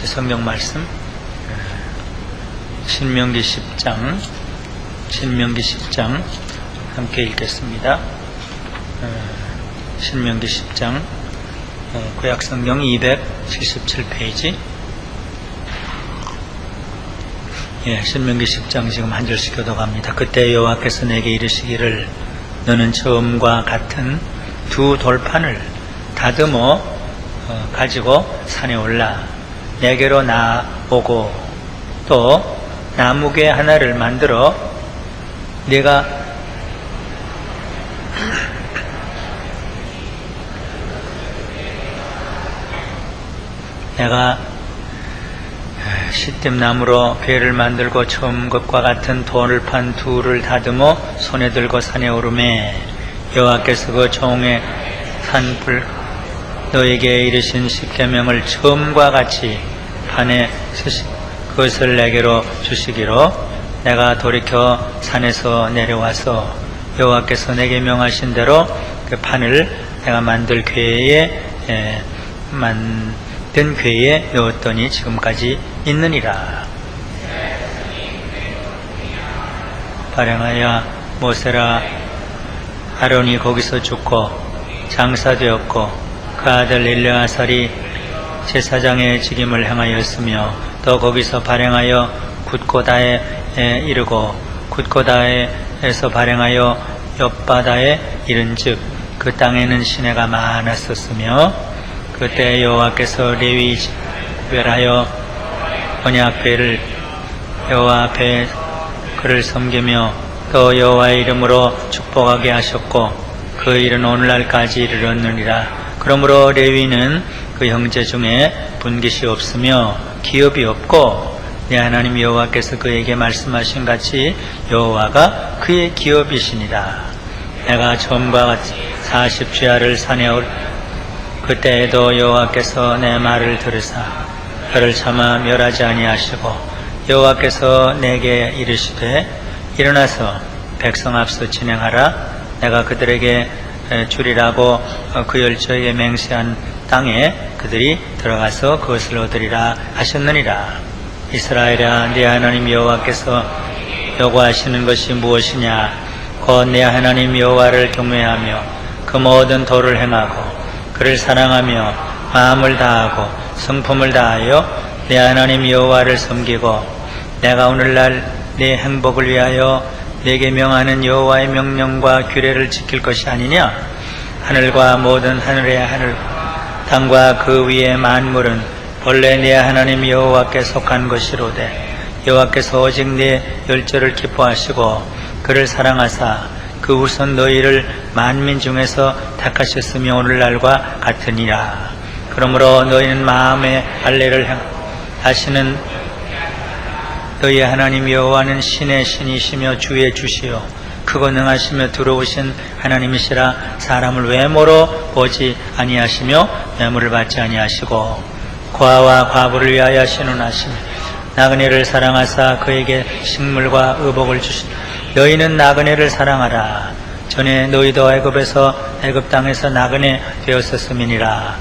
성경 말씀 신명기 10장 함께 읽겠습니다. 신명기 10장 구약성경 277페이지. 신명기 10장 지금 한 절씩 교독합니다. 그때 여호와께서 내게 이르시기를 너는 처음과 같은 두 돌판을 다듬어 가지고 산에 올라 내게로 나오고 또 나무개 하나를 만들어 내가 시뜸나무로 괴를 만들고 처음 것과 같은 돌판 둘을 다듬어 손에 들고 산에 오르매 여호와께서 그 종의 산불 너에게 이르신 십계명을 처음과 같이 판에 쓰시 그것을 내게로 주시기로 내가 돌이켜 산에서 내려와서 여호와께서 내게 명하신 대로 그 판을 내가 만든 궤에 넣었더니 지금까지 있느니라. 발행하여 모세라 아론이 거기서 죽고 장사되었고 그 아들 엘르아살이 제사장의 직임을 행하였으며 또 거기서 발행하여 굿고다에 이르고 굿고다에서 발행하여 엿바다에 이른즉 그 땅에는 시내가 많았었으며 그때 여호와께서 레위 집별하여 언약궤를 여호와 앞에 그를 섬기며 또 여호와의 이름으로 축복하게 하셨고 그 일은 오늘날까지 이르렀느니라. 그러므로 레위는 그 형제 중에 분깃이 없으며 기업이 없고 내 하나님 여호와께서 그에게 말씀하신 같이 여호와가 그의 기업이시니라. 내가 처음과 같이 40주야를 산에 그때에도 여호와께서 내 말을 들으사 그를 차마 멸하지 아니하시고 여호와께서 내게 이르시되 일어나서 백성 앞서 진행하라. 내가 그들에게 주리라고 그 열조에게 맹세한 땅에 그들이 들어가서 그것을 얻으리라 하셨느니라. 이스라엘아, 네 하나님 여호와께서 요구하시는 것이 무엇이냐? 곧 네 하나님 여호와를 경외하며 그 모든 도를 행하고 그를 사랑하며 마음을 다하고 성품을 다하여 네 하나님 여호와를 섬기고 내가 오늘날 네 행복을 위하여 내게 명하는 여호와의 명령과 규례를 지킬 것이 아니냐? 하늘과 모든 하늘의 하늘 땅과 그 위의 만물은 본래 네 하나님 여호와께 속한 것이로되 여호와께서 오직 네 열조를 기뻐하시고 그를 사랑하사 그 우선 너희를 만민 중에서 택하셨으며 오늘날과 같으니라. 그러므로 너희는 마음의 할례를 하시는 너희 하나님 여호와는 신의 신이시며 주의 주시요 크고 능하시며 두려우신 하나님이시라. 사람을 외모로 보지 아니하시며 뇌물을 받지 아니하시고 고아와 과부를 위하여 신원하시며 나그네를 사랑하사 그에게 식물과 의복을 주시니 너희는 나그네를 사랑하라. 전에 너희도 애굽 땅에서 나그네 되었었음이니라.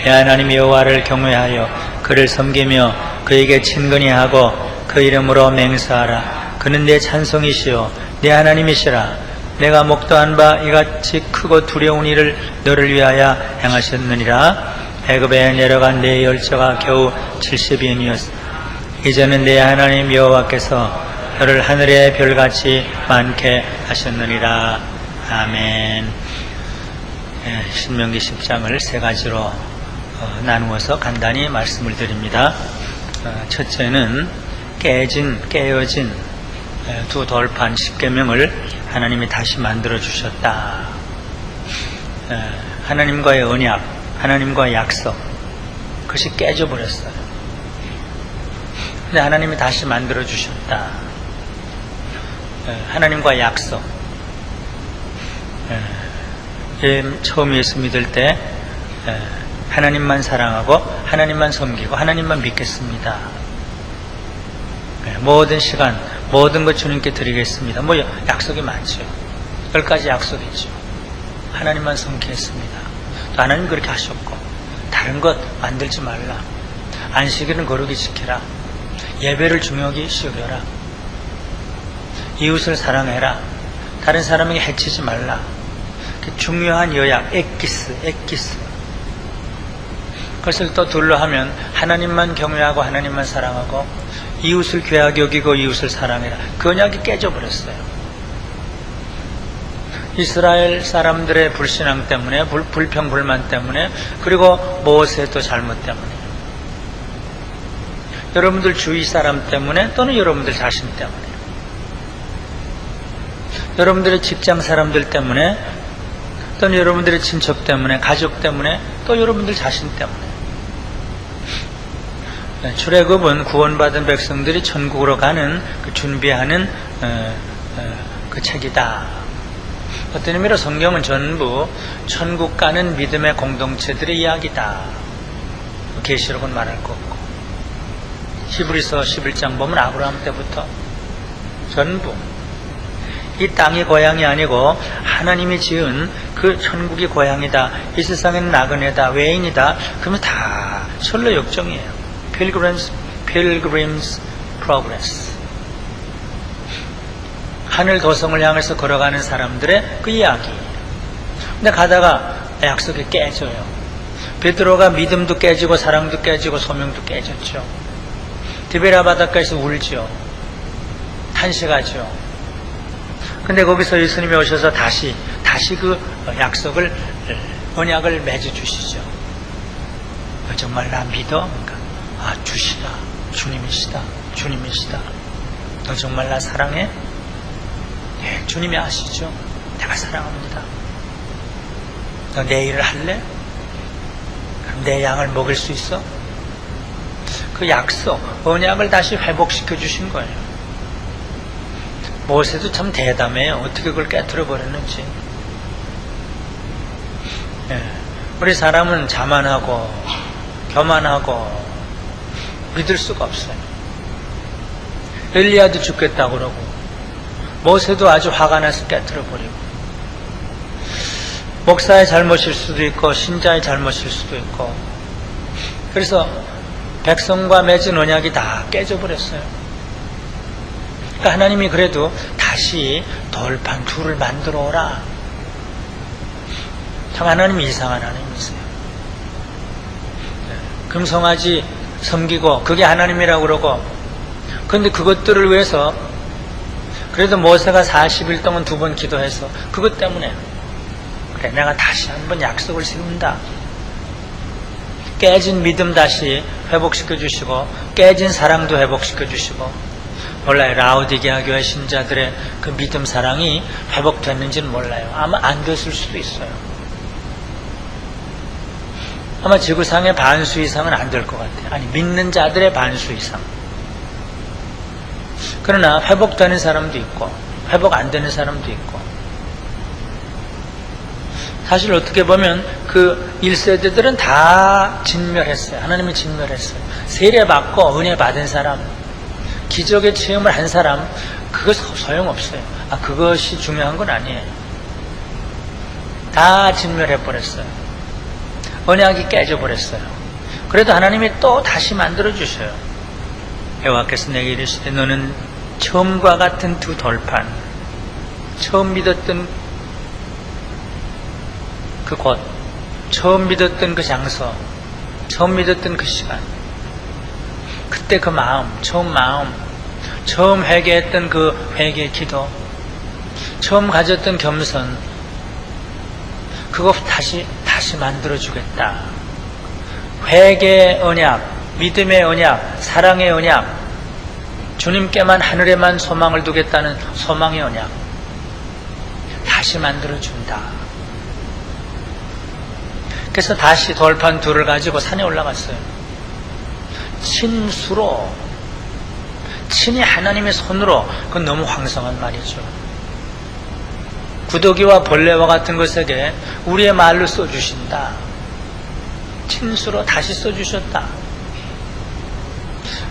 내 하나님 여호와를 경외하여 그를 섬기며 그에게 친근히 하고 그 이름으로 맹세하라. 그는 내 찬송이시요 내 하나님이시라. 내가 목도한 바 이같이 크고 두려운 일을 너를 위하여 행하셨느니라. 애굽에 내려간 내 열조가 겨우 70인이었으며 이제는 내 하나님 여호와께서 너를 하늘의 별같이 많게 하셨느니라. 아멘. 신명기 10장을 세 가지로 나누어서 간단히 말씀을 드립니다. 첫째는 깨어진 두 돌판 십계명을 하나님이 다시 만들어 주셨다. 하나님과의 언약, 하나님과의 약속, 그것이 깨져 버렸어요. 근데 하나님이 다시 만들어 주셨다. 하나님과의 약속. 처음 예수 믿을 때 하나님만 사랑하고 하나님만 섬기고 하나님만 믿겠습니다. 모든 시간 모든 것 주님께 드리겠습니다. 약속이 많죠. 10가지 약속이 있죠. 하나님만 섬기겠습니다. 또 하나님 그렇게 하셨고 다른 것 만들지 말라. 안식일은 거룩히 지켜라. 예배를 중요하게 여겨라. 이웃을 사랑해라. 다른 사람에게 해치지 말라. 중요한 여약, 엑기스. 그것을 또 둘러 하면 하나님만 경외하고 하나님만 사랑하고 이웃을 귀하게 여기고 이웃을 사랑해라. 그 언약이 깨져버렸어요. 이스라엘 사람들의 불신앙 때문에, 불평불만 때문에, 그리고 모세도 잘못 때문에, 여러분들 주위 사람 때문에 또는 여러분들 자신 때문에, 여러분들의 직장 사람들 때문에 또는 여러분들의 친척 때문에, 가족 때문에, 또 여러분들 자신 때문에. 출애굽은 구원받은 백성들이 천국으로 가는 그 준비하는 그 책이다. 어떤 의미로 성경은 전부 천국 가는 믿음의 공동체들의 이야기다. 계시록은 말할 거 없고, 히브리서 11장 보면 아브라함 때부터 전부 이 땅이 고향이 아니고 하나님이 지은 그 천국이 고향이다. 이 세상에는 나그네다, 외인이다. 그러면 다 철로 역정이에요. Pilgrim's Progress. 하늘 도성을 향해서 걸어가는 사람들의 그 이야기. 근데 가다가 약속이 깨져요. 베드로가 믿음도 깨지고 사랑도 깨지고 소명도 깨졌죠. 디베라 바닷가에서 울죠. 탄식하죠. 근데 거기서 예수님이 오셔서 다시 그 약속을, 언약을 맺어주시죠. 정말 나 믿어? 그러니까, 주시다. 주님이시다. 너 정말 나 사랑해? 예, 주님이 아시죠? 내가 사랑합니다. 너 내 일을 할래? 그럼 내 양을 먹일 수 있어? 그 약속, 언약을 다시 회복시켜 주신 거예요. 모세도 참 대담해요. 어떻게 그걸 깨트려 버렸는지. 예, 우리 사람은 자만하고 교만하고 믿을 수가 없어요. 엘리야도 죽겠다고 그러고 모세도 아주 화가 나서 깨트려 버리고, 목사의 잘못일 수도 있고 신자의 잘못일 수도 있고, 그래서 백성과 맺은 언약이 다 깨져버렸어요. 그러니까 하나님이 그래도 다시 돌판 둘을 만들어 오라. 참 하나님이 이상한 하나님이세요. 금송아지 섬기고 그게 하나님이라고 그러고, 그런데 그것들을 위해서 그래도 모세가 40일 동안 2번 기도해서 그것 때문에, 그래 내가 다시 한번 약속을 세운다. 깨진 믿음 다시 회복시켜 주시고 깨진 사랑도 회복시켜 주시고, 몰라요. 라오디게아 교회 신자들의 그 믿음 사랑이 회복됐는지는 몰라요. 아마 안 됐을 수도 있어요. 아마 지구상의 반수 이상은 안 될 것 같아요. 아니, 믿는 자들의 반수 이상. 그러나 회복되는 사람도 있고 회복 안 되는 사람도 있고, 사실 어떻게 보면 그 1세대들은 다 진멸했어요. 하나님이 진멸했어요. 세례받고 은혜 받은 사람, 기적의 체험을 한 사람, 그거 소용없어요. 그것이 중요한 건 아니에요. 다 진멸해버렸어요. 언약이 깨져버렸어요. 그래도 하나님이 또 다시 만들어주셔요. 여호와께서 내게 이르시되 너는 처음과 같은 두 돌판, 처음 믿었던 그 곳, 처음 믿었던 그 장소, 처음 믿었던 그 시간, 그때 그 마음, 처음 회개했던 그 회개 기도, 처음 가졌던 겸손, 그거 다시 만들어주겠다. 회개의 언약, 믿음의 언약, 사랑의 언약, 주님께만 하늘에만 소망을 두겠다는 소망의 언약 다시 만들어준다. 그래서 다시 돌판 둘을 가지고 산에 올라갔어요. 친수로, 친히 하나님의 손으로. 그건 너무 황성한 말이죠. 구더기와 벌레와 같은 것에게 우리의 말로 써주신다. 친수로 다시 써주셨다.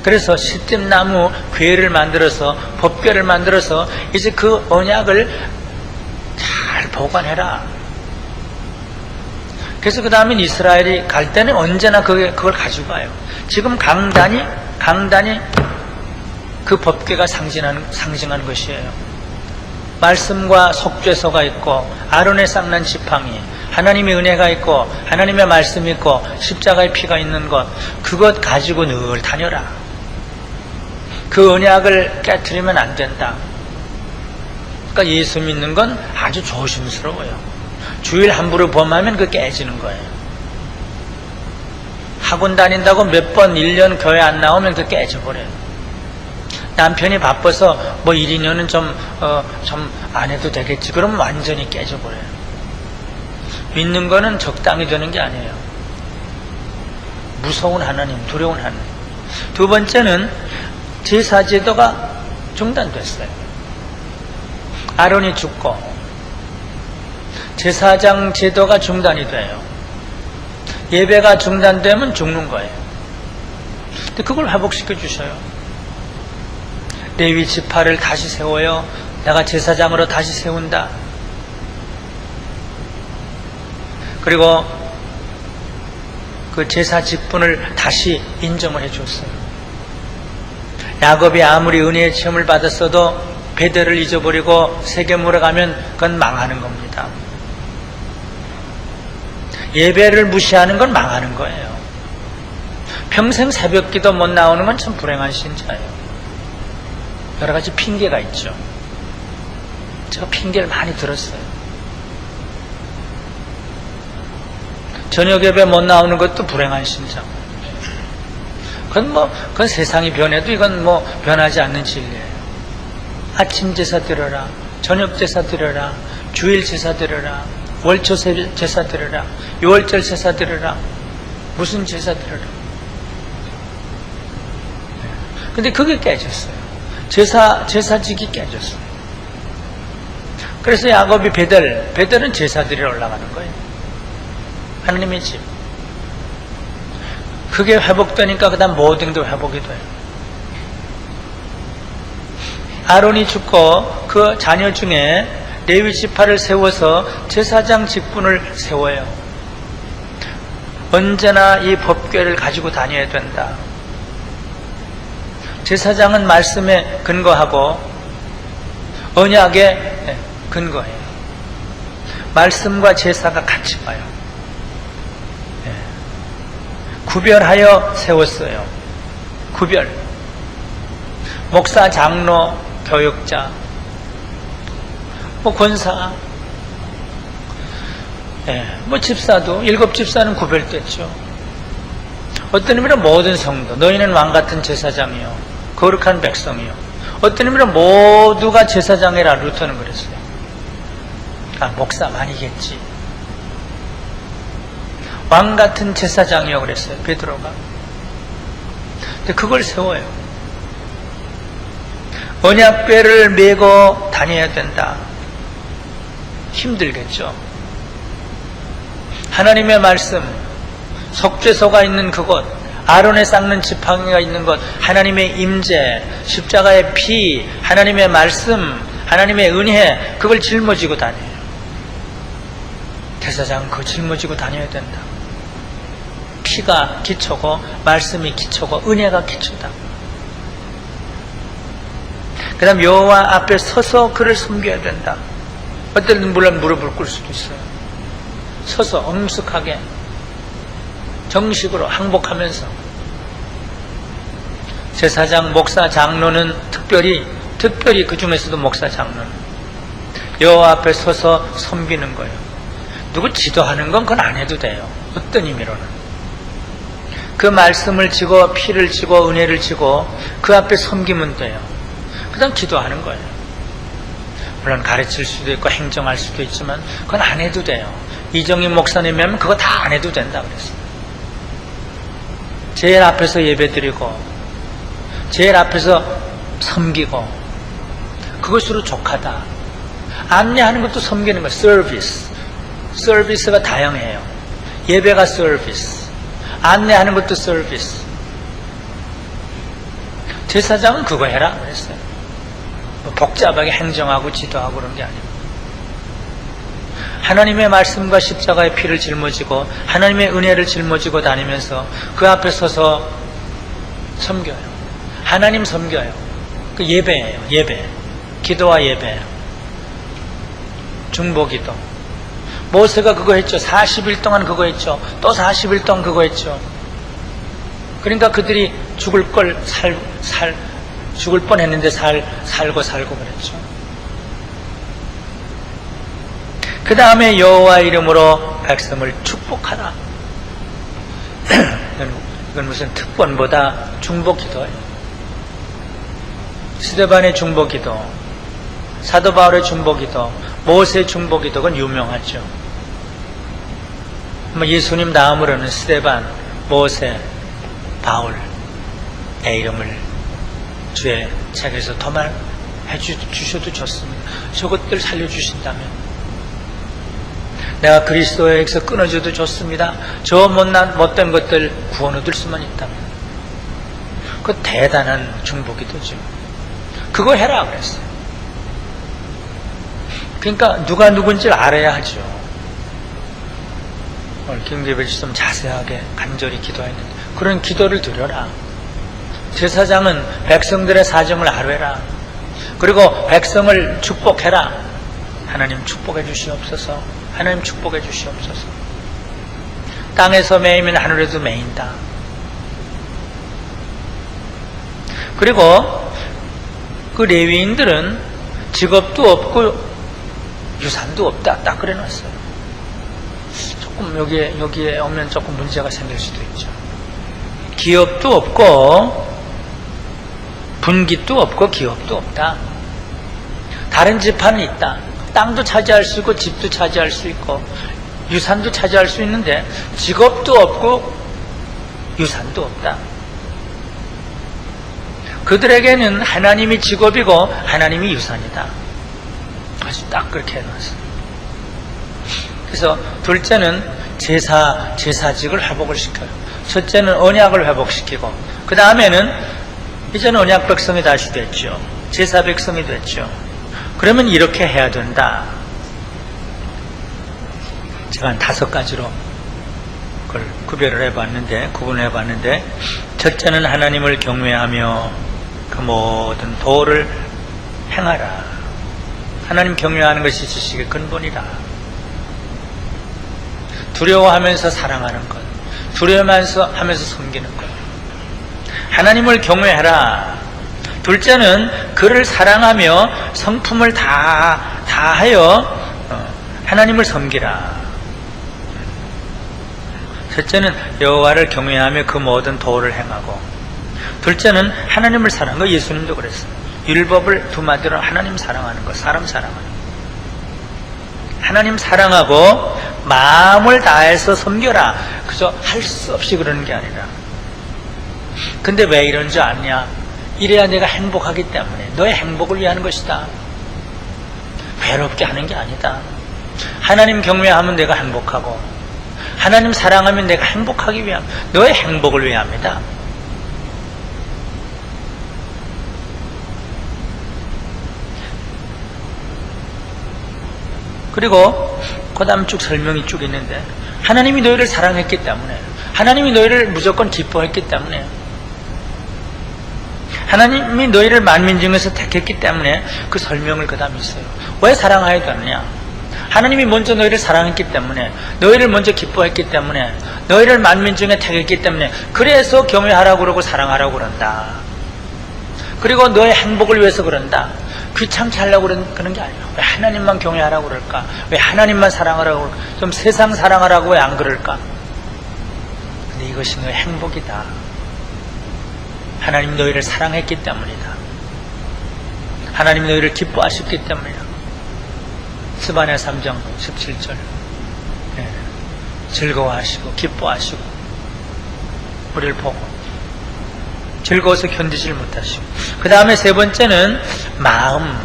그래서 시뜸나무 궤를 만들어서, 법궤를 만들어서 이제 그 언약을 잘 보관해라. 그래서 그 다음에 이스라엘이 갈 때는 언제나 그걸 가지고 가요. 지금 강단이 그 법궤가 상징하는 것이에요. 말씀과 속죄소가 있고 아론의 쌍난 지팡이, 하나님의 은혜가 있고 하나님의 말씀이 있고 십자가의 피가 있는 것, 그것 가지고 늘 다녀라. 그 언약을 깨트리면 안 된다. 그러니까 예수 믿는 건 아주 조심스러워요. 주일 함부로 범하면 그 깨지는 거예요. 학원 다닌다고 몇 번 1년 교회 안 나오면 그 깨져버려요. 남편이 바빠서 뭐 1, 2년은 좀 안 해도 되겠지. 그러면 완전히 깨져버려요. 믿는 거는 적당히 되는 게 아니에요. 무서운 하나님, 두려운 하나님. 두 번째는 제사제도가 중단됐어요. 아론이 죽고 제사장 제도가 중단이 돼요. 예배가 중단되면 죽는 거예요. 근데 그걸 회복시켜 주셔요. 레위 지파를 다시 세워요. 내가 제사장으로 다시 세운다. 그리고 그 제사 직분을 다시 인정을 해줬어요. 야곱이 아무리 은혜의 체험을 받았어도 베델을 잊어버리고 세겜으로 가면 그건 망하는 겁니다. 예배를 무시하는 건 망하는 거예요. 평생 새벽기도 못 나오는 건 참 불행한 신자예요. 여러 가지 핑계가 있죠. 제가 핑계를 많이 들었어요. 저녁 예배 못 나오는 것도 불행한 신자. 그건 세상이 변해도 이건 변하지 않는 진리예요. 아침 제사 드려라, 저녁 제사 드려라, 주일 제사 드려라, 월초 제사 드려라, 유월절 제사 드려라, 무슨 제사 드려라. 근데 그게 깨졌어요. 제사직이 깨졌어요. 그래서 야곱이 베델은 제사 드리러 올라가는 거예요. 하나님의 집. 그게 회복되니까 그 다음 모든 게 회복이 돼요. 아론이 죽고 그 자녀 중에 레위 지파를 세워서 제사장 직분을 세워요. 언제나 이 법궤를 가지고 다녀야 된다. 제사장은 말씀에 근거하고 언약에 근거해요. 말씀과 제사가 같이 가요. 구별하여 세웠어요. 구별. 목사, 장로, 교육자, 권사, 집사도 7집사는 구별됐죠. 어떤 의미로 모든 성도, 너희는 왕같은 제사장이요, 거룩한 백성이요. 어떤 의미로 모두가 제사장이라 루터는 그랬어요. 목사만이겠지. 왕같은 제사장이요 그랬어요, 베드로가. 근데 그걸 세워요. 언약궤를 메고 다녀야 된다. 힘들겠죠. 하나님의 말씀, 속죄소가 있는 그곳, 아론의 쌍는 지팡이가 있는 곳, 하나님의 임재, 십자가의 피, 하나님의 말씀, 하나님의 은혜, 그걸 짊어지고 다녀요. 제사장은 그걸 짊어지고 다녀야 된다. 피가 기초고 말씀이 기초고 은혜가 기초다. 그 다음 여호와 앞에 서서 그를 섬겨야 된다. 어떨 때는 물론 무릎을 꿇을 수도 있어요. 서서 엄숙하게 정식으로 항복하면서. 제사장, 목사, 장로는 특별히 그 중에서도 목사, 장로는 여호와 앞에 서서 섬기는 거예요. 누구 지도하는 건 그건 안 해도 돼요. 어떤 의미로는 그 말씀을 지고 피를 지고 은혜를 지고 그 앞에 섬기면 돼요. 그 다음 기도하는 거예요. 물론 가르칠 수도 있고 행정할 수도 있지만 그건 안 해도 돼요. 이정희 목사님이 하면 그거 다 안 해도 된다 그랬어요. 제일 앞에서 예배드리고 제일 앞에서 섬기고 그것으로 족하다. 안내하는 것도 섬기는 거예요. 서비스가 다양해요. 예배가 서비스, 안내하는 것도 서비스. 제사장은 그거 해라 그랬어요. 복잡하게 행정하고 지도하고 그런 게 아니고 하나님의 말씀과 십자가의 피를 짊어지고 하나님의 은혜를 짊어지고 다니면서 그 앞에 서서 섬겨요. 하나님 섬겨요. 그 예배예요. 예배. 기도와 예배. 중보기도. 모세가 그거 했죠. 40일 동안 그거 했죠. 또 40일 동안 그거 했죠. 그러니까 그들이 죽을 뻔했는데 살고 그랬죠. 그 다음에 여호와 이름으로 백성을 축복하라. 이건 무슨 특권보다 중보기도예요. 스데반의 중보기도, 사도 바울의 중보기도, 모세의 중보기도가 유명하죠. 예수님 다음으로는 스데반, 모세, 바울의 이름을 주의 책에서 도말해 주셔도 좋습니다. 저것들 살려주신다면 내가 그리스도에게서 끊어져도 좋습니다. 저 못된 것들 구원 얻을 수만 있다면 그 대단한 중보기도죠. 그거 해라 그랬어요. 그러니까 누가 누군지 알아야 하죠. 오늘 김기배씨 좀 자세하게 간절히 기도했는데 그런 기도를 드려라. 제사장은 백성들의 사정을 아뢰라. 그리고 백성을 축복해라. 하나님 축복해 주시옵소서. 하나님 축복해 주시옵소서. 땅에서 매이면 하늘에도 매인다. 그리고 그 레위인들은 직업도 없고 유산도 없다. 딱 그래놨어요. 조금 여기에 오면 조금 문제가 생길 수도 있죠. 기업도 없고 분깃도 없고 기업도 없다. 다른 지파는 있다. 땅도 차지할 수 있고 집도 차지할 수 있고 유산도 차지할 수 있는데 직업도 없고 유산도 없다. 그들에게는 하나님이 직업이고 하나님이 유산이다. 아주 딱 그렇게 해놨어요. 그래서 둘째는 제사직을 회복을 시켜요. 첫째는 언약을 회복시키고 그 다음에는 이제는 언약 백성이 다시 됐죠. 제사 백성이 됐죠. 그러면 이렇게 해야 된다. 제가 한 5가지로 그걸 구분해 봤는데 첫째는 하나님을 경외하며 그 모든 도를 행하라. 하나님 경외하는 것이 지식의 근본이다. 두려워하면서 사랑하는 것, 두려워하면서 섬기는 것. 하나님을 경외하라. 둘째는 그를 사랑하며 성품을 다하여 하나님을 섬기라. 셋째는 여호와를 경외하며 그 모든 도를 행하고, 둘째는 하나님을 사랑하는 거. 예수님도 그랬어요. 율법을 두 마디로 하나님 사랑하는 거, 사람 사랑하는 거. 하나님 사랑하고 마음을 다해서 섬겨라. 그저 할 수 없이 그러는 게 아니라. 근데 왜 이런 줄 아냐? 이래야 내가 행복하기 때문에. 너의 행복을 위한 것이다. 괴롭게 하는 게 아니다. 하나님 경외하면 내가 행복하고 하나님 사랑하면 내가 행복하기 위함, 너의 행복을 위함이다. 그리고 그 다음 쭉 설명이 쭉 있는데, 하나님이 너희를 사랑했기 때문에, 하나님이 너희를 무조건 기뻐했기 때문에, 하나님이 너희를 만민 중에서 택했기 때문에 그 설명을 그 다음에 있어요. 왜 사랑해야 되느냐? 하나님이 먼저 너희를 사랑했기 때문에, 너희를 먼저 기뻐했기 때문에, 너희를 만민 중에 택했기 때문에, 그래서 경외하라고 그러고 사랑하라고 그런다. 그리고 너의 행복을 위해서 그런다. 귀찮게 하려고 그러는 게 아니에요. 왜 하나님만 경외하라고 그럴까? 왜 하나님만 사랑하라고 그럴까? 좀 세상 사랑하라고 왜 안 그럴까? 근데 이것이 너의 행복이다. 하나님 너희를 사랑했기 때문이다. 하나님 너희를 기뻐하셨기 때문이다. 스바냐 3장 17절. 즐거워하시고 기뻐하시고 우리를 보고 즐거워서 견디질 못하시고, 그 다음에 세 번째는 마음,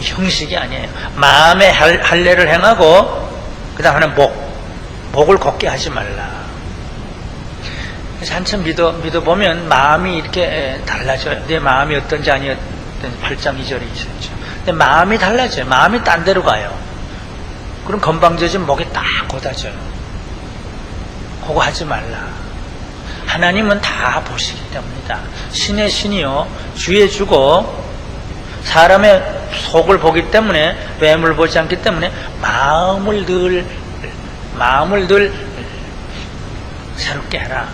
형식이 아니에요. 마음의 할례를 행하고, 그 다음에 목을 곱게 하지 말라. 그래서 한참 믿어보면 마음이 이렇게 달라져요. 내 마음이 어떤지 아니었던지 8장 2절에 있었죠. 근데 마음이 달라져요. 마음이 딴 데로 가요. 그럼 건방져진 목이 딱 곧아져요. 그거 하지 말라. 하나님은 다 보시기 때문이다. 신의 신이요 주의 주고 사람의 속을 보기 때문에 외모를 보지 않기 때문에 마음을 늘 새롭게 해라.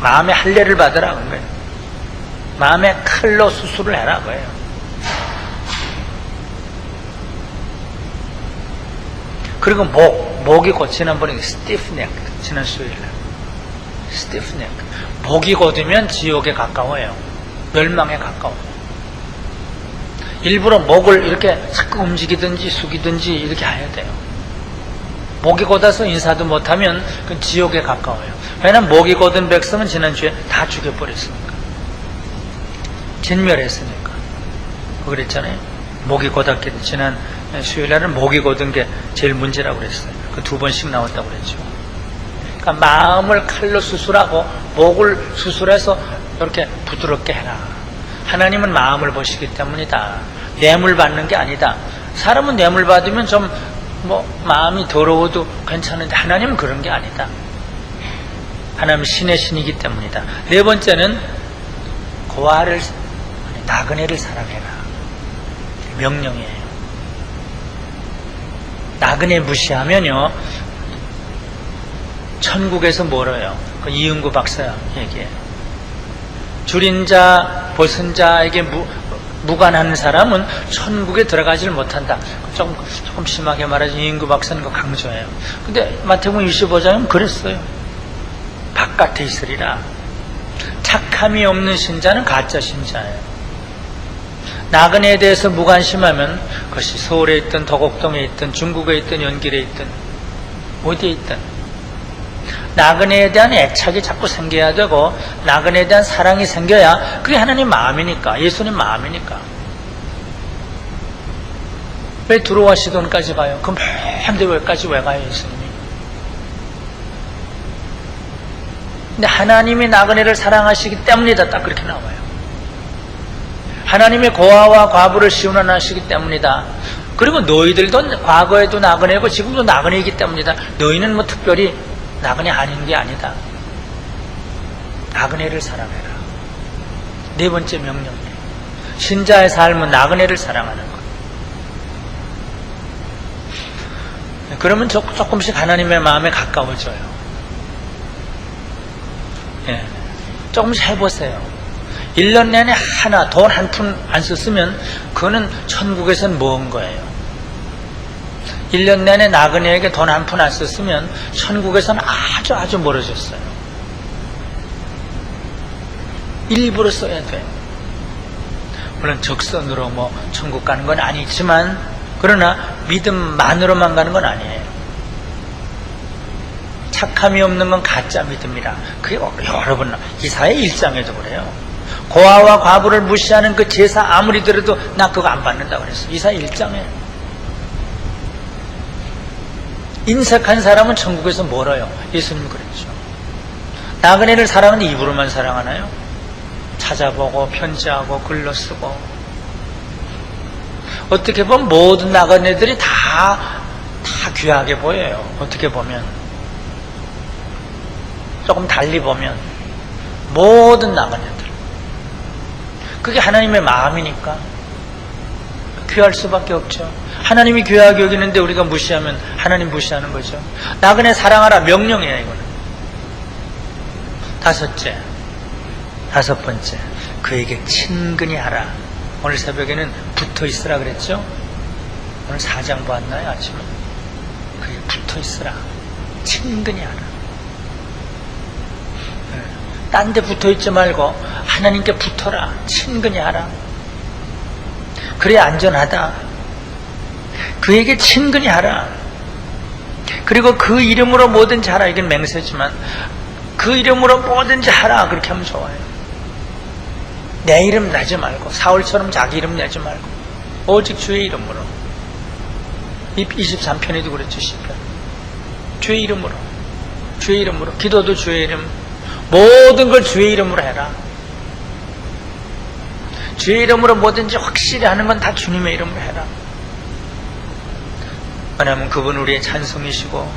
마음의 할례를 받으라 그런 거예요. 마음의 칼로 수술을 해라 거예요. 그리고 목이 고치는 분이 스티프넥, 지난 수요일날 스티프넥. 목이 곧으면 지옥에 가까워요. 멸망에 가까워요. 일부러 목을 이렇게 자꾸 움직이든지 숙이든지 이렇게 해야 돼요. 목이 곧아서 인사도 못하면 그 지옥에 가까워요. 왜냐하면 목이 곧은 백성은 지난주에 다 죽여버렸으니까. 진멸했으니까. 그랬잖아요. 목이 곧았기 때문에 지난 수요일날은 목이 곧은 게 제일 문제라고 그랬어요. 그 2번씩 나왔다고 그랬죠. 그러니까 마음을 칼로 수술하고 목을 수술해서 이렇게 부드럽게 해라. 하나님은 마음을 보시기 때문이다. 뇌물 받는 게 아니다. 사람은 뇌물 받으면 좀 마음이 더러워도 괜찮은데 하나님은 그런 게 아니다. 하나님은 신의 신이기 때문이다. 네 번째는 나그네를 사랑해라. 명령이에요. 나그네 무시하면요 천국에서 멀어요. 그 이은구 박사 얘기해요. 줄인 자, 벗은 자에게 무관한 사람은 천국에 들어가지를 못한다. 조금 심하게 말하지 이은구 박사는 그 강조해요. 근데 마태복음 25장은 그랬어요. 바깥에 있으리라. 착함이 없는 신자는 가짜 신자예요. 나그네에 대해서 무관심하면 그것이 서울에 있든 도곡동에 있든 중국에 있든 연길에 있든 어디에 있든 나그네에 대한 애착이 자꾸 생겨야 되고 나그네에 대한 사랑이 생겨야 그게 하나님 마음이니까, 예수님 마음이니까. 왜 두로와 시돈까지 가요? 그럼 먼데 왜까지 왜 가요, 예수님이? 근데 하나님이 나그네를 사랑하시기 때문이다. 딱 그렇게 나와요. 하나님이 고아와 과부를 시원하시기 때문이다. 그리고 너희들도 과거에도 나그네고 지금도 나그네이기 때문이다. 너희는 특별히 나그네 아닌 게 아니다. 나그네를 사랑해라. 네 번째 명령이에요. 신자의 삶은 나그네를 사랑하는 것. 그러면 조금씩 하나님의 마음에 가까워져요. 예. 조금씩 해보세요. 1년 내내 돈 한 푼 안 썼으면 그거는 천국에선 먼 거예요. 1년 내내 나그네에게 돈 한 푼 안 썼으면 천국에서는 아주 멀어졌어요. 일부러 써야 돼요. 물론 적선으로 천국 가는 건 아니지만 그러나 믿음만으로만 가는 건 아니에요. 착함이 없는 건 가짜 믿음이라. 그게 여러 번 이사야 1장에도 그래요. 고아와 과부를 무시하는 그 제사 아무리 들어도 나 그거 안 받는다고 그랬어. 이사야 1장에. 인색한 사람은 천국에서 멀어요. 예수님이 그랬죠. 나그네를 사랑하는 입으로만 사랑하나요? 찾아보고 편지하고 글로 쓰고. 어떻게 보면 모든 나그네들이 다 귀하게 보여요. 어떻게 보면 조금 달리 보면 모든 나그네들 그게 하나님의 마음이니까 귀할 수밖에 없죠. 하나님이 귀하게 여기는데 우리가 무시하면 하나님 무시하는 거죠. 나그네 사랑하라 명령이에요. 이거는. 다섯 번째 그에게 친근히 하라. 오늘 새벽에는 붙어 있으라 그랬죠. 오늘 4장 보았나요? 아침에 그에게 붙어 있으라. 친근히 하라. 딴 데 붙어 있지 말고 하나님께 붙어라. 친근히 하라. 그래야 안전하다. 그에게 친근히 하라. 그리고 그 이름으로 뭐든지 하라. 이건 맹세지만 그 이름으로 뭐든지 하라. 그렇게 하면 좋아요. 내 이름 내지 말고 사울처럼 자기 이름 내지 말고 오직 주의 이름으로. 23편에도 그랬죠. 시편. 주의 이름으로. 주의 이름으로. 기도도 주의 이름. 모든 걸 주의 이름으로 해라. 주의 이름으로 뭐든지 확실히 하는 건 다 주님의 이름으로 해라. 왜냐하면 그분은 우리의 찬송이시고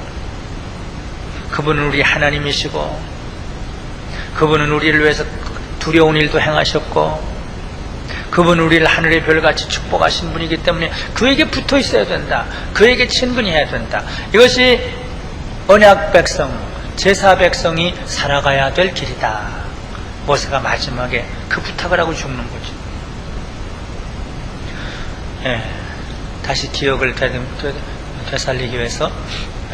그분은 우리 하나님이시고 그분은 우리를 위해서 두려운 일도 행하셨고 그분은 우리를 하늘의 별같이 축복하신 분이기 때문에 그에게 붙어 있어야 된다. 그에게 친근히 해야 된다. 이것이 언약 백성, 제사 백성이 살아가야 될 길이다. 모세가 마지막에 그 부탁을 하고 죽는 거죠. 예, 다시 기억을 되살리기 위해서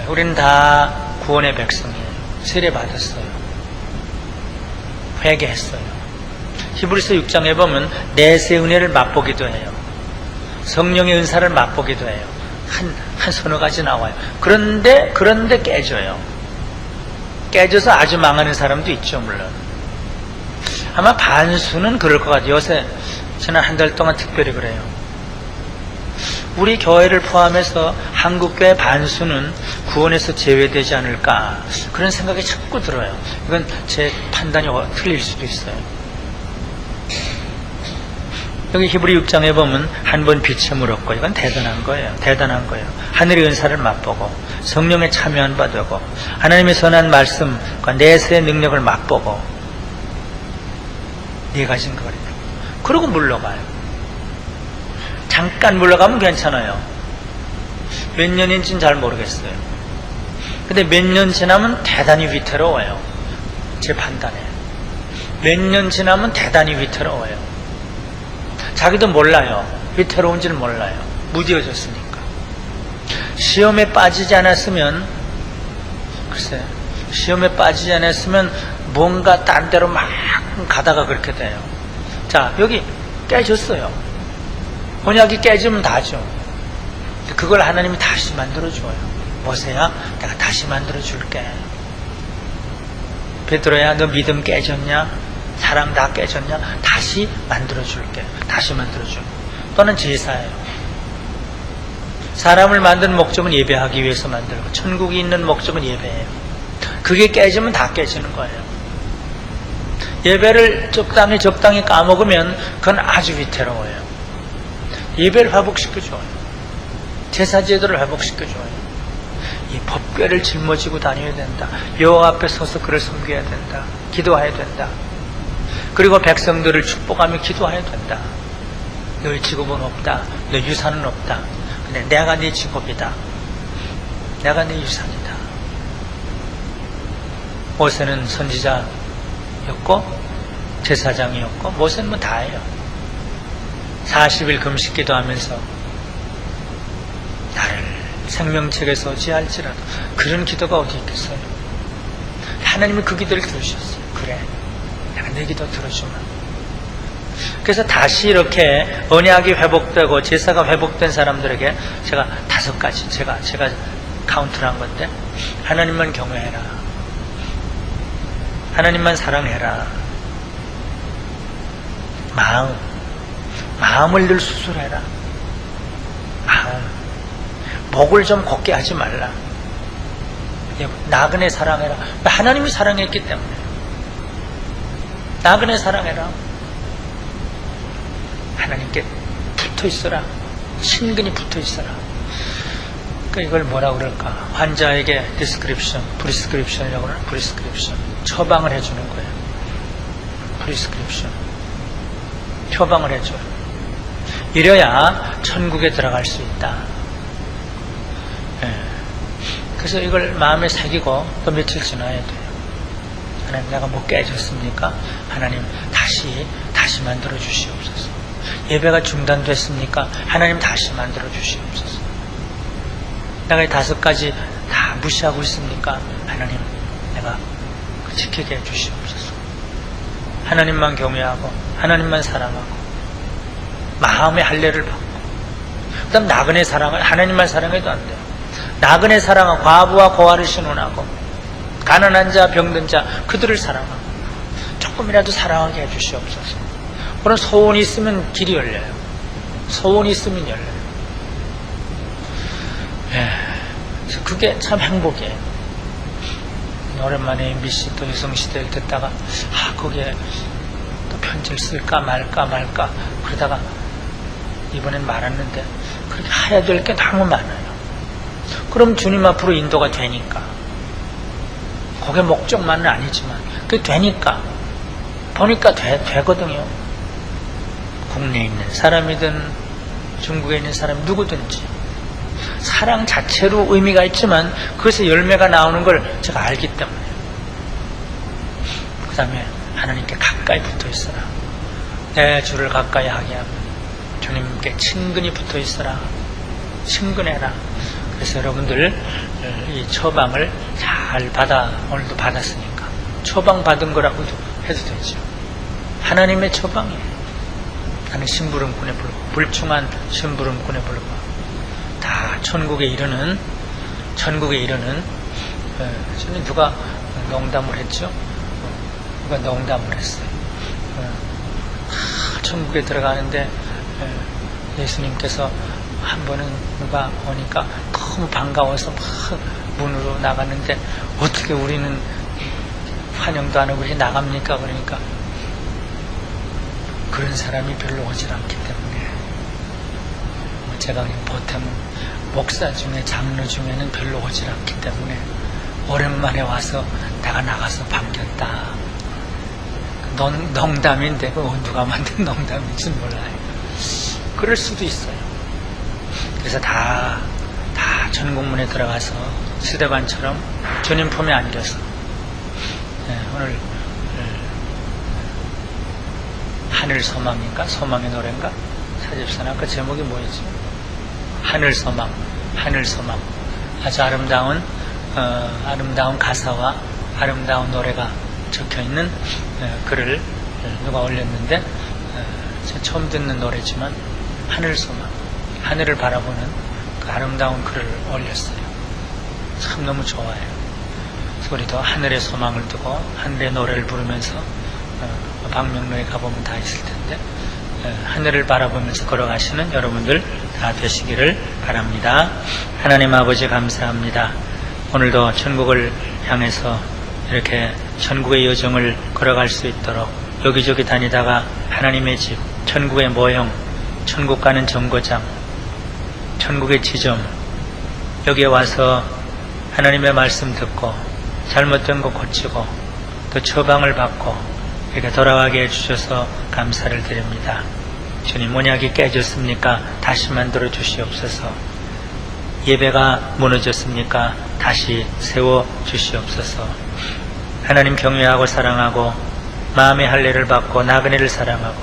우리는 다 구원의 백성이에요. 세례받았어요. 회개했어요. 히브리서 6장에 보면 내세 은혜를 맛보기도 해요. 성령의 은사를 맛보기도 해요. 한 서너 가지 나와요. 그런데 깨져요. 깨져서 아주 망하는 사람도 있죠, 물론. 아마 반수는 그럴 것 같아요. 요새 지난 한 달 동안 특별히 그래요. 우리 교회를 포함해서 한국교회 반수는 구원에서 제외되지 않을까 그런 생각이 자꾸 들어요. 이건 제 판단이 틀릴 수도 있어요. 여기 히브리 6장에 보면 한 번 빛에 물었고 이건 대단한 거예요. 대단한 거예요. 하늘의 은사를 맛보고 성령에 참여한 바 되고 하나님의 선한 말씀과 내세의 능력을 맛보고 네 가지인 거예요. 그러고 물러가요. 잠깐 물러가면 괜찮아요. 몇 년인지는 잘 모르겠어요. 근데 몇 년 지나면 대단히 위태로워요. 제 판단에. 몇 년 지나면 대단히 위태로워요. 자기도 몰라요. 위태로운지를 몰라요. 무뎌졌으니까. 시험에 빠지지 않았으면 글쎄 시험에 빠지지 않았으면 뭔가 딴 데로 막 가다가 그렇게 돼요. 자, 여기 깨졌어요. 언약이 깨지면 다죠. 그걸 하나님이 다시 만들어줘요. 모세야, 내가 다시 만들어줄게. 베드로야, 너 믿음 깨졌냐? 사랑 다 깨졌냐? 다시 만들어줄게. 다시 만들어줘. 또는 제사예요. 사람을 만든 목적은 예배하기 위해서 만들고 천국이 있는 목적은 예배예요. 그게 깨지면 다 깨지는 거예요. 예배를 적당히 까먹으면 그건 아주 위태로워요. 예배를 회복시켜줘요. 제사제도를 회복시켜줘요. 이 법궤를 짊어지고 다녀야 된다. 여호와 앞에 서서 그를 섬겨야 된다. 기도해야 된다. 그리고 백성들을 축복하며 기도해야 된다. 너의 직업은 없다. 너의 유산은 없다. 근데 내가 네 직업이다. 내가 네 유산이다. 모세는 선지자였고 제사장이었고 모세는 뭐 다예요. 40일 금식 기도하면서 나를 생명책에서 제할지라도 그런 기도가 어디 있겠어요. 하나님이 그 기도를 들으셨어요. 그래, 내가 내 기도 들어주마. 그래서 다시 이렇게 언약이 회복되고 제사가 회복된 사람들에게 제가 5가지 제가 카운트를 한 건데, 하나님만 경외해라, 하나님만 사랑해라, 마음을 늘 수술해라, 목을 좀 곱게 하지 말라, 나그네 사랑해라. 하나님이 사랑했기 때문에 나그네 사랑해라. 하나님께 붙어 있어라. 친근히 붙어 있어라. 그러니까 이걸 뭐라 그럴까? 환자에게 프리스크립션이라고 하는 프리스크립션. 처방을 해주는 거예요. 프리스크립션. 처방을 해줘요. 이래야 천국에 들어갈 수 있다. 그래서 이걸 마음에 새기고 또 며칠 지나야 돼요. 하나님, 내가 뭐 깨졌습니까? 하나님, 다시 만들어 주시옵소서. 예배가 중단됐습니까? 하나님, 다시 만들어 주시옵소서. 내가 이 5가지 다 무시하고 있습니까? 하나님, 내가 지키게 해 주시옵소서. 하나님만 경외하고 하나님만 사랑하고 마음의 할례를 받고, 그 다음 나그네 사랑을, 하나님만 사랑해도 안 돼요. 나그네 사랑하고 과부와 고아를 신원하고 가난한 자, 병든 자, 그들을 사랑하고 조금이라도 사랑하게 해주시옵소서. 그런 소원이 있으면 길이 열려요. 소원이 있으면 열려요. 그래서 그게 참 행복이에요. 오랜만에 MBC 또 유성시대를 듣다가 거기에 또 편지를 쓸까 말까 그러다가 이번엔 말았는데, 그렇게 해야 될 게 너무 많아요. 그럼 주님 앞으로 인도가 되니까 그게 목적만은 아니지만 그게 되니까 보니까 되거든요. 국내에 있는 사람이든 중국에 있는 사람 누구든지 사랑 자체로 의미가 있지만 그것에 열매가 나오는 걸 제가 알기 때문에. 그 다음에 하나님께 가까이 붙어 있어라. 내 주를 가까이 하게 하면 주님께 친근히 붙어 있어라. 친근해라. 그래서 여러분들 이 처방을 잘 오늘도 받았으니까 처방 받은 거라고 해도 되죠. 하나님의 처방이에요. 나는 심부름꾼에 불과 불충한 심부름꾼에 불과 다 천국에 이르는 저는 누가 농담을 했죠. 누가 농담을 했어요. 천국에 들어가는데 예수님께서 한 번은 누가 오니까 너무 반가워서 막 문으로 나갔는데 어떻게 우리는 환영도 안 하고 이렇게 나갑니까? 그러니까 그런 사람이 별로 오질 않기 때문에 제가 그냥 보태면 목사 중에 장로 중에는 별로 오질 않기 때문에 오랜만에 와서 내가 나가서 반겼다. 농담인데 누가 만든 농담인지 몰라요. 그럴 수도 있어요. 그래서 다 천국문에 들어가서 스데반처럼 주님 품에 안겨서 오늘 하늘 소망인가? 소망의 노래인가? 사집사나 그 제목이 뭐였지? 하늘 소망. 아주 아름다운 가사와 아름다운 노래가 적혀있는 글을 누가 올렸는데 제가 처음 듣는 노래지만 하늘 소망, 하늘을 바라보는 그 아름다운 글을 올렸어요. 참 너무 좋아요. 그래서 우리도 하늘의 소망을 두고 하늘의 노래를 부르면서 방명로에 가보면 다 있을 텐데 하늘을 바라보면서 걸어가시는 여러분들 다 되시기를 바랍니다. 하나님 아버지 감사합니다. 오늘도 천국을 향해서 이렇게 천국의 여정을 걸어갈 수 있도록 여기저기 다니다가 하나님의 집, 천국의 모형, 천국 가는 정거장, 천국의 지점, 여기에 와서 하나님의 말씀 듣고 잘못된 거 고치고 또 처방을 받고 이렇게 돌아가게 해주셔서 감사를 드립니다. 주님, 언약이 깨졌습니까? 다시 만들어 주시옵소서. 예배가 무너졌습니까? 다시 세워 주시옵소서. 하나님 경외하고 사랑하고 마음의 할례를 받고 나그네를 사랑하고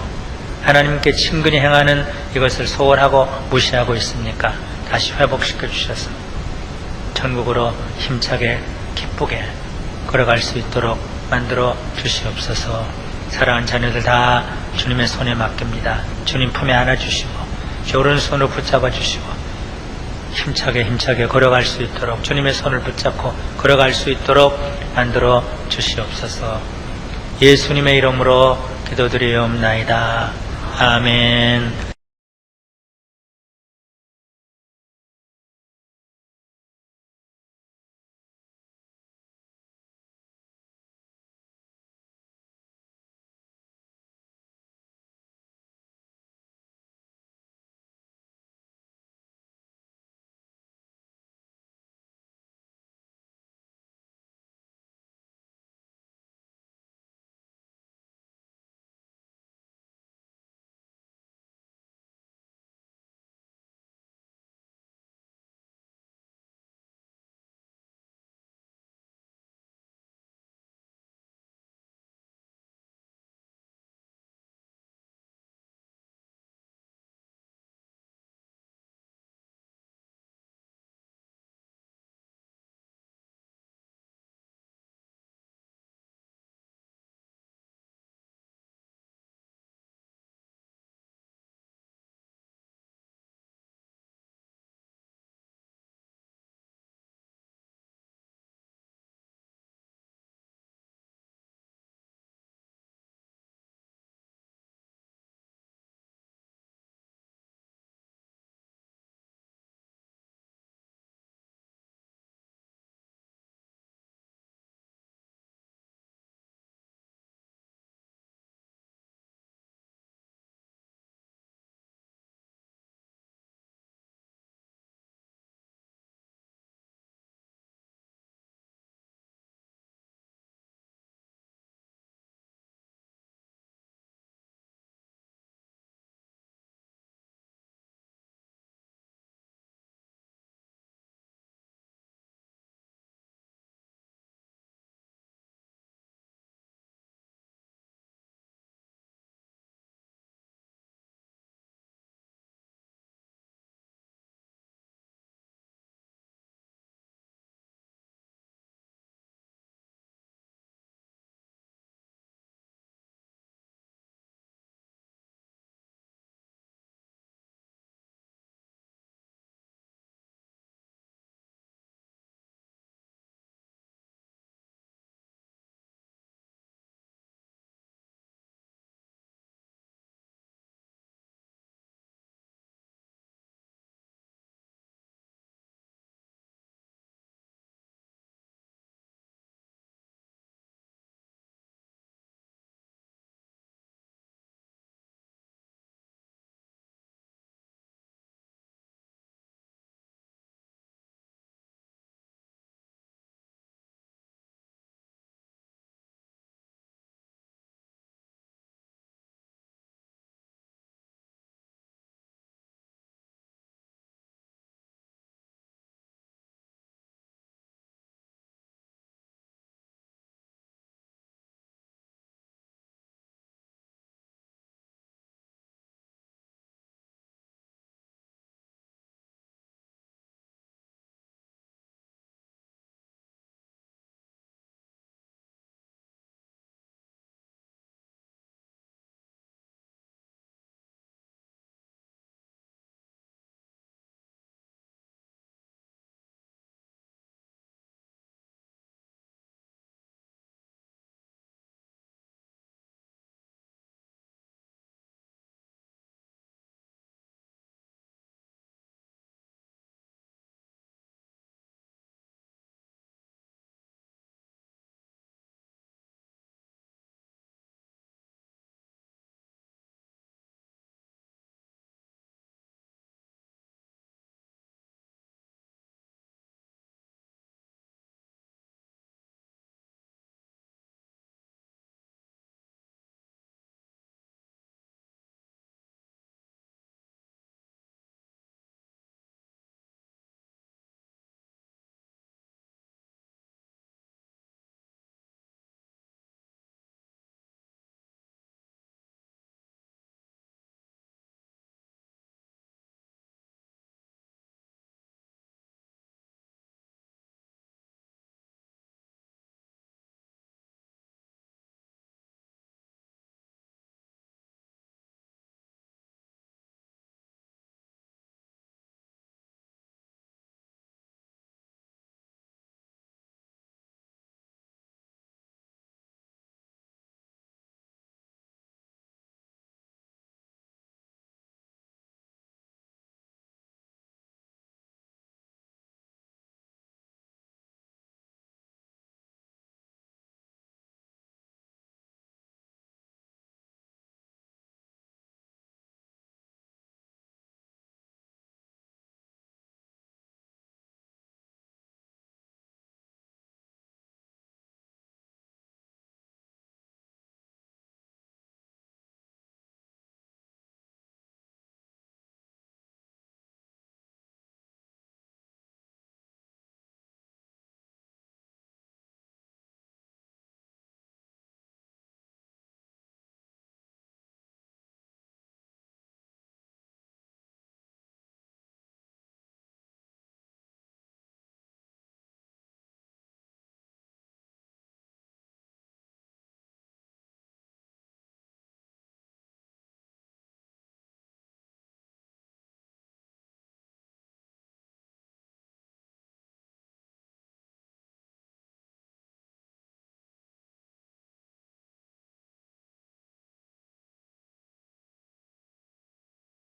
하나님께 친근히 행하는 이것을 소홀하고 무시하고 있습니까? 다시 회복시켜 주셔서 천국으로 힘차게 기쁘게 걸어갈 수 있도록 만들어 주시옵소서. 사랑하는 자녀들 다 주님의 손에 맡깁니다. 주님 품에 안아주시고 오른손으로 붙잡아 주시고 힘차게 걸어갈 수 있도록 주님의 손을 붙잡고 걸어갈 수 있도록 만들어 주시옵소서. 예수님의 이름으로 기도드리옵나이다. 아멘.